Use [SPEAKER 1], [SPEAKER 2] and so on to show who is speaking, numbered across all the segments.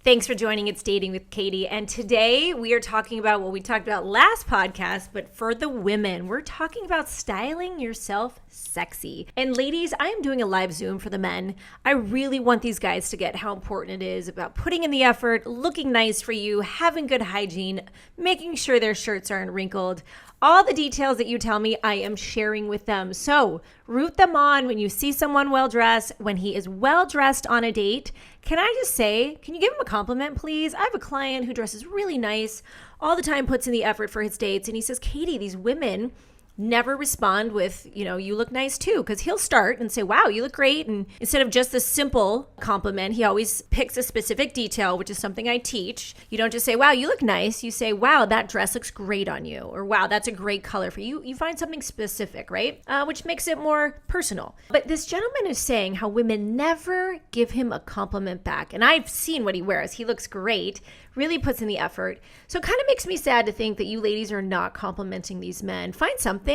[SPEAKER 1] Thanks for joining It's Dating with Katy. And today we are talking about what we talked about last podcast, but for the women, we're talking about styling yourself sexy. And ladies, I am doing a live Zoom for the men. I really want these guys to get how important it is about putting in the effort, looking nice for you, having good hygiene, making sure their shirts aren't wrinkled. All the details that you tell me, I am sharing with them. So root them on when you see someone well-dressed, when he is well-dressed on a date. Can I just say, can you give him a compliment, please? I have a client who dresses really nice, all the time puts in the effort for his dates. And he says, Katy, these women never respond with, you look nice too, because he'll start and say, wow, you look great. And instead of just a simple compliment, he always picks a specific detail, which is something I teach. You don't just say, wow, you look nice. You say, wow, that dress looks great on you. Or wow, that's a great color for you. You find something specific, right? Which makes it more personal. But this gentleman is saying how women never give him a compliment back. And I've seen what he wears. He looks great. Really puts in the effort. So it kind of makes me sad to think that you ladies are not complimenting these men. Find something.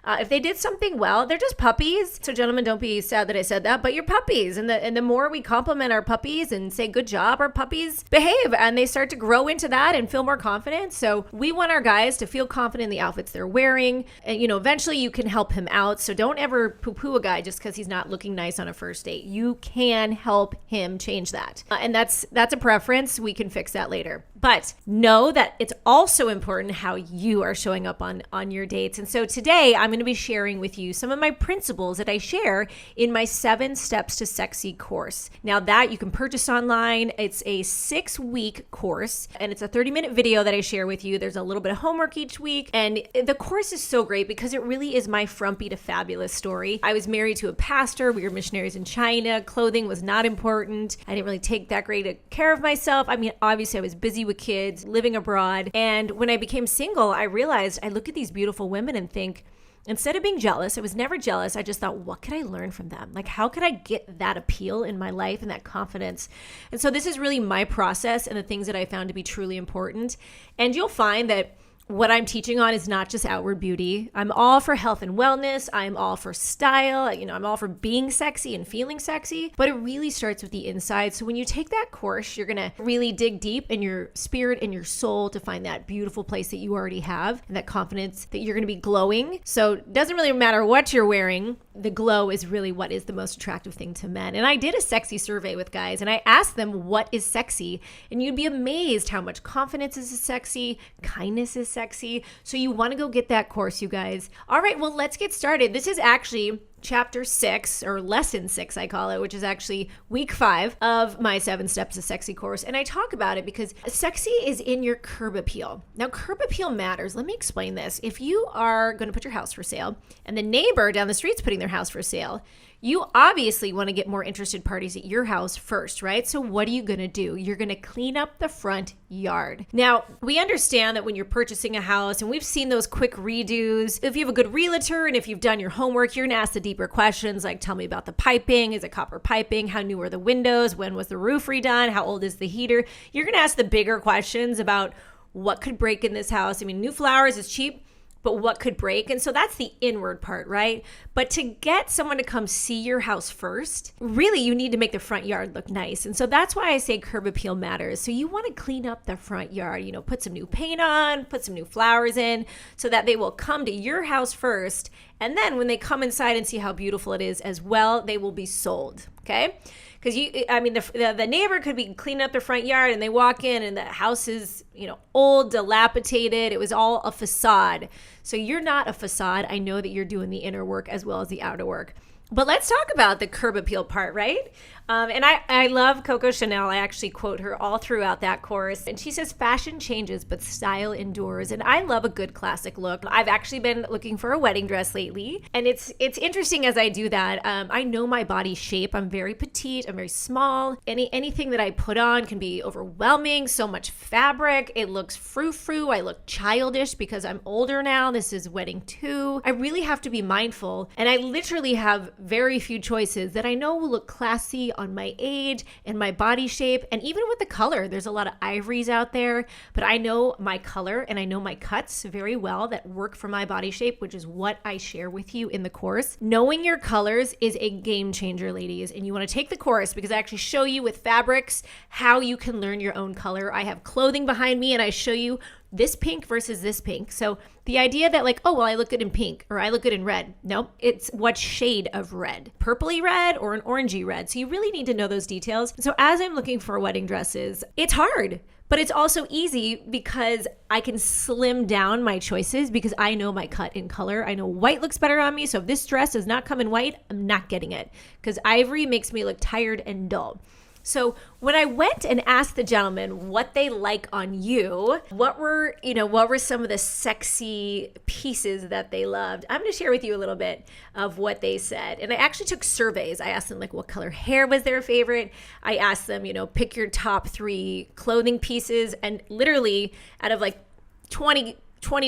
[SPEAKER 1] If they did something well, they're just puppies. So gentlemen, don't be sad that I said that, but you're puppies. And the more we compliment our puppies and say good job, our puppies behave and they start to grow into that and feel more confident. So we want our guys to feel confident in the outfits they're wearing. And eventually you can help him out. So don't ever poo-poo a guy just because he's not looking nice on a first date. You can help him change that. And that's a preference. We can fix that later. But know that it's also important how you are showing up on your dates. And so today I'm going to be sharing with you some of my principles that I share in my 7 Steps to Sexy course. Now that you can purchase online, it's a 6-week course and it's a 30-minute video that I share with you. There's a little bit of homework each week. And the course is so great because it really is my frumpy to fabulous story. I was married to a pastor. We were missionaries in China. Clothing was not important. I didn't really take that great care of myself. I mean, obviously I was busy with kids, living abroad. And when I became single, I realized I look at these beautiful women and think, instead of being jealous, I was never jealous. I just thought, what could I learn from them? Like, how could I get that appeal in my life and that confidence? And so this is really my process and the things that I found to be truly important. And you'll find that what I'm teaching on is not just outward beauty. I'm all for health and wellness. I'm all for style. I'm all for being sexy and feeling sexy, but it really starts with the inside. So when you take that course, you're going to really dig deep in your spirit and your soul to find that beautiful place that you already have and that confidence that you're going to be glowing. So it doesn't really matter what you're wearing. The glow is really what is the most attractive thing to men. And I did a sexy survey with guys and I asked them what is sexy, and you'd be amazed how much confidence is sexy, kindness is sexy. So you want to go get that course, you guys. All right, well, let's get started. This is actually chapter 6 or lesson 6, I call it, which is actually week 5 of my 7 Steps to Sexy course. And I talk about it because sexy is in your curb appeal. Now, curb appeal matters. Let me explain this. If you are going to put your house for sale and the neighbor down the street's putting their house for sale, you obviously want to get more interested parties at your house first, right? So what are you going to do? You're going to clean up the front yard. Now, we understand that when you're purchasing a house, and we've seen those quick redos, if you have a good realtor and if you've done your homework, you're going to ask the deeper questions like, tell me about the piping. Is it copper piping? How new are the windows? When was the roof redone? How old is the heater? You're going to ask the bigger questions about what could break in this house. I mean, new flowers is cheap, but what could break? And so that's the inward part, right? But to get someone to come see your house first, really you need to make the front yard look nice. And so that's why I say curb appeal matters. So you want to clean up the front yard, put some new paint on, put some new flowers in so that they will come to your house first. And then when they come inside and see how beautiful it is as well, they will be sold, okay? Because the neighbor could be cleaning up their front yard and they walk in and the house is, old, dilapidated. It was all a facade. So you're not a facade. I know that you're doing the inner work as well as the outer work. But let's talk about the curb appeal part, right? And I love Coco Chanel. I actually quote her all throughout that course. And she says, fashion changes, but style endures. And I love a good classic look. I've actually been looking for a wedding dress lately. And it's interesting as I do that. I know my body shape. I'm very petite. I'm very small. Anything that I put on can be overwhelming. So much fabric. It looks frou-frou. I look childish because I'm older now. This is wedding 2. I really have to be mindful. And I literally have very few choices that I know will look classy on my age and my body shape, and even with the color. There's a lot of ivories out there, but I know my color and I know my cuts very well that work for my body shape, which is what I share with you in the course. Knowing your colors is a game changer, ladies, and you want to take the course because I actually show you with fabrics how you can learn your own color. I have clothing behind me and I show you this pink versus this pink. So the idea that like, oh, well, I look good in pink or I look good in red. Nope, it's what shade of red, purpley red or an orangey red. So you really need to know those details. So as I'm looking for wedding dresses, it's hard, but it's also easy because I can slim down my choices because I know my cut in color. I know white looks better on me. So if this dress does not come in white, I'm not getting it because ivory makes me look tired and dull. So when I went and asked the gentlemen what they like on you, what were some of the sexy pieces that they loved, I'm going to share with you a little bit of what they said. And I actually took surveys. I asked them like what color hair was their favorite. I asked them, pick your top 3 clothing pieces, and literally out of like 20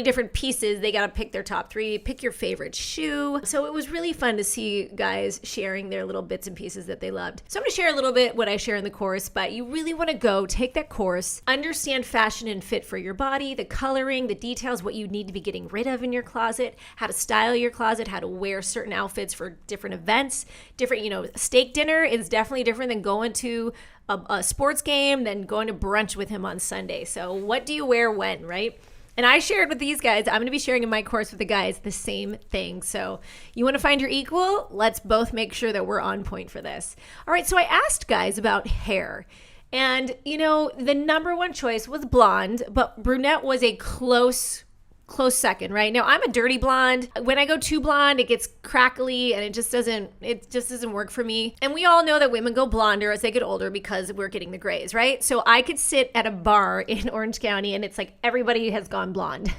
[SPEAKER 1] different pieces, they got to pick their top 3, pick your favorite shoe. So it was really fun to see guys sharing their little bits and pieces that they loved. So I'm going to share a little bit what I share in the course, but you really want to go take that course, understand fashion and fit for your body, the coloring, the details, what you need to be getting rid of in your closet, how to style your closet, how to wear certain outfits for different events, different, steak dinner is definitely different than going to a sports game than going to brunch with him on Sunday. So what do you wear when, right? And I shared with these guys, I'm going to be sharing in my course with the guys the same thing. So you want to find your equal? Let's both make sure that we're on point for this. All right, so I asked guys about hair. And, the number one choice was blonde, but brunette was a close second, right? Now I'm a dirty blonde. When I go too blonde, it gets crackly and it just doesn't work for me. And we all know that women go blonder as they get older because we're getting the grays, right? So I could sit at a bar in Orange County and it's like everybody has gone blonde.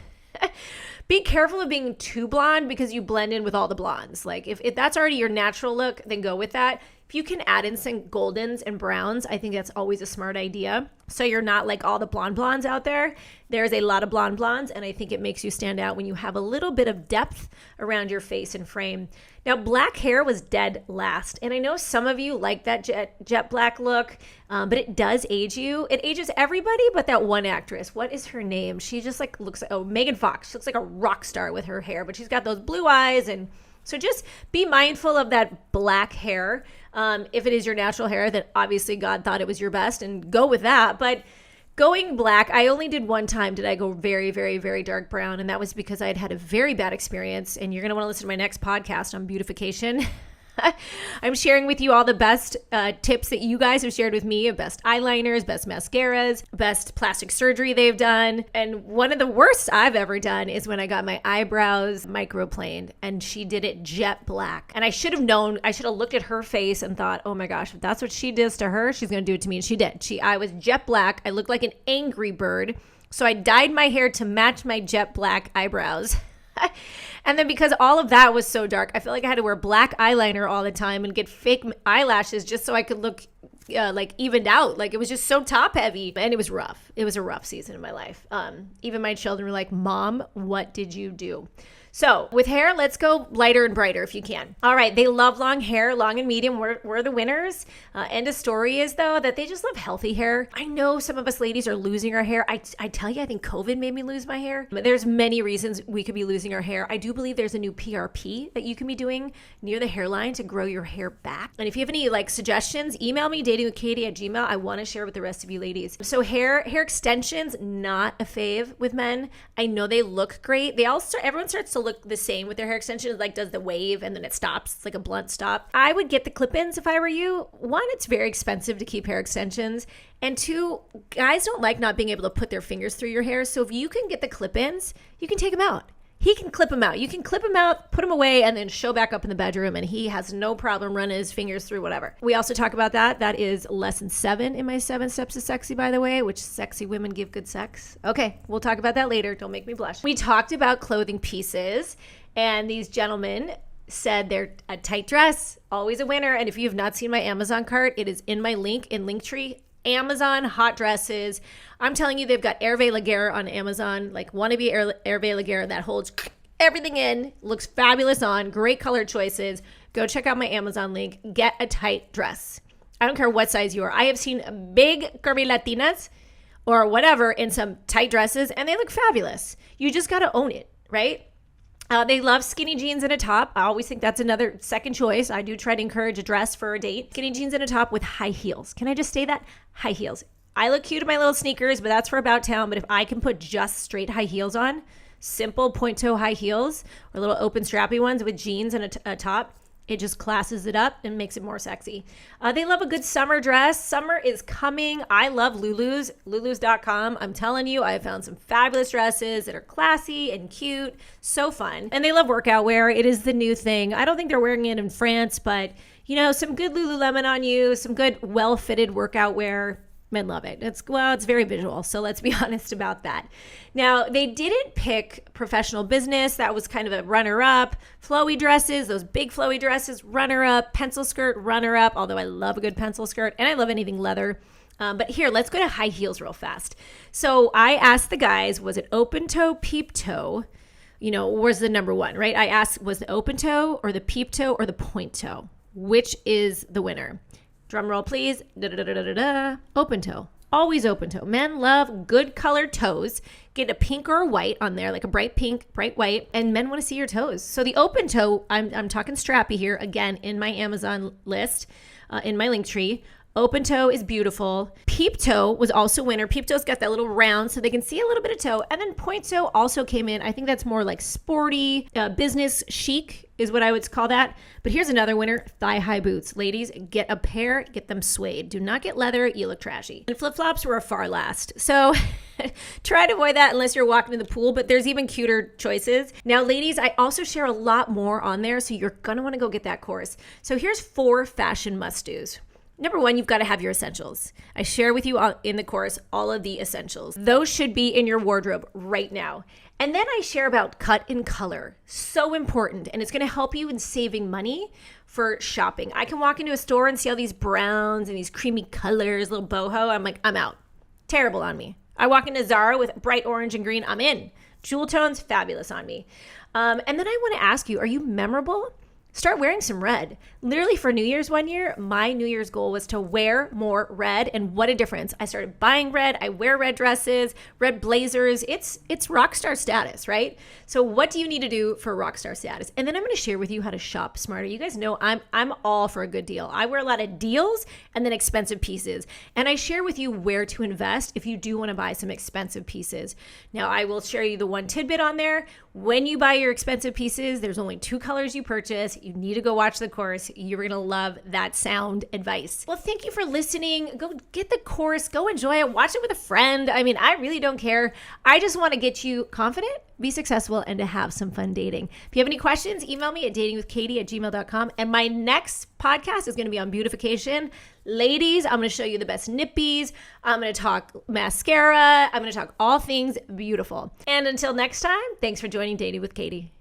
[SPEAKER 1] Be careful of being too blonde because you blend in with all the blondes. Like if that's already your natural look, then go with that. If you can add in some goldens and browns, I think that's always a smart idea. So you're not like all the blondes out there. There's a lot of blondes, and I think it makes you stand out when you have a little bit of depth around your face and frame. Now, black hair was dead last, and I know some of you like that jet black look, but it does age you. It ages everybody but that one actress. What is her name? She just like looks like, Megan Fox. She looks like a rock star with her hair, but she's got those blue eyes, and so just be mindful of that black hair. If it is your natural hair, then obviously God thought it was your best and go with that. But going black, I only did one time did I go very, very, very dark brown. And that was because I had a very bad experience. And you're going to want to listen to my next podcast on beautification. I'm sharing with you all the best tips that you guys have shared with me of best eyeliners, best mascaras, best plastic surgery they've done. And one of the worst I've ever done is when I got my eyebrows microplaned and she did it jet black. And I should have known, I should have looked at her face and thought, oh my gosh, if that's what she does to her, she's going to do it to me. And she did. I was jet black. I looked like an angry bird. So I dyed my hair to match my jet black eyebrows. And then because all of that was so dark, I feel like I had to wear black eyeliner all the time and get fake eyelashes just so I could look like evened out. Like it was just so top heavy, and it was rough. It was a rough season in my life. Even my children were like, Mom, what did you do? So with hair, let's go lighter and brighter if you can. All right. They love long hair, long and medium. We're the winners. End of story is though that they just love healthy hair. I know some of us ladies are losing our hair. I tell you, I think COVID made me lose my hair. But there's many reasons we could be losing our hair. I do believe there's a new PRP that you can be doing near the hairline to grow your hair back. And if you have any like suggestions, email me datingwithkaty@gmail.com. I want to share with the rest of you ladies. So hair extensions, not a fave with men. I know they look great. Everyone starts to look the same with their hair extensions, like does the wave and then it stops. It's like a blunt stop. I would get the clip-ins if I were you. One, it's very expensive to keep hair extensions. And two, guys don't like not being able to put their fingers through your hair. So if you can get the clip-ins, you can take them out. He can clip them out. You can clip them out, put them away, and then show back up in the bedroom, and he has no problem running his fingers through whatever. We also talk about that. That is lesson 7 in my 7 Steps to Sexy, by the way, which sexy women give good sex. Okay, we'll talk about that later. Don't make me blush. We talked about clothing pieces, and these gentlemen said they're a tight dress, always a winner. And if you have not seen my Amazon cart, it is in my link in Linktree. Amazon hot dresses. I'm telling you, they've got Hervé Laguerre on Amazon, like wannabe Hervé Laguerre that holds everything in, looks fabulous on, great color choices. Go check out my Amazon link. Get a tight dress. I don't care what size you are. I have seen big curvy Latinas or whatever in some tight dresses, and they look fabulous. You just got to own it, right? They love skinny jeans and a top. I always think that's another second choice. I do try to encourage a dress for a date. Skinny jeans and a top with high heels. Can I just say that? High heels. I look cute in my little sneakers, but that's for about town. But if I can put just straight high heels on, simple point toe high heels or little open strappy ones with jeans and a top, it just classes it up and makes it more sexy. They love a good summer dress. Summer is coming. I love Lulu's, lulus.com. I'm telling you, I have found some fabulous dresses that are classy and cute. So fun. And they love workout wear. It is the new thing. I don't think they're wearing it in France, but some good Lululemon on you, some good well-fitted workout wear. Men love it. It's very visual. So let's be honest about that. Now, they didn't pick professional business. That was kind of a runner-up. Flowy dresses, those big flowy dresses, runner-up. Pencil skirt, runner-up, although I love a good pencil skirt. And I love anything leather. But here, let's go to high heels real fast. So I asked the guys, was it open toe, peep toe? Was the number one, right? I asked, was the open toe or the peep toe or the point toe? Which is the winner? Drum roll, please. Open toe. Always open toe. Men love good colored toes. Get a pink or a white on there, like a bright pink, bright white, and men want to see your toes. So the open toe, I'm talking strappy here, again, in my Amazon list, in my link tree. Open toe is beautiful. Peep toe was also winner. Peep toe's got that little round so they can see a little bit of toe. And then point toe also came in. I think that's more like sporty, business chic is what I would call that. But here's another winner, thigh-high boots. Ladies, get a pair, get them suede. Do not get leather, you look trashy. And flip-flops were a far last. So try to avoid that unless you're walking in the pool, but there's even cuter choices. Now, ladies, I also share a lot more on there, so you're gonna wanna go get that course. So here's 4 fashion must-dos. Number 1, you've got to have your essentials. I share with you in the course all of the essentials. Those should be in your wardrobe right now. And then I share about cut and color. So important. And it's going to help you in saving money for shopping. I can walk into a store and see all these browns and these creamy colors, little boho. I'm like, I'm out. Terrible on me. I walk into Zara with bright orange and green. I'm in. Jewel tones, fabulous on me. And then I want to ask you, are you memorable? Start wearing some red. Literally for New Year's one year, my New Year's goal was to wear more red, and what a difference. I started buying red. I wear red dresses, red blazers. It's rock star status, right? So what do you need to do for rock star status? And then I'm going to share with you how to shop smarter. You guys know I'm all for a good deal. I wear a lot of deals and then expensive pieces. And I share with you where to invest if you do want to buy some expensive pieces. Now, I will share you the one tidbit on there. When you buy your expensive pieces, there's only 2 colors you purchase. You need to go watch the course. You're going to love that sound advice. Well, thank you for listening. Go get the course. Go enjoy it. Watch it with a friend. I mean, I really don't care. I just want to get you confident, be successful, and to have some fun dating. If you have any questions, email me at datingwithkaty@gmail.com. And my next podcast is going to be on beautification. Ladies, I'm going to show you the best nippies. I'm going to talk mascara. I'm going to talk all things beautiful. And until next time, thanks for joining Dating with Katy.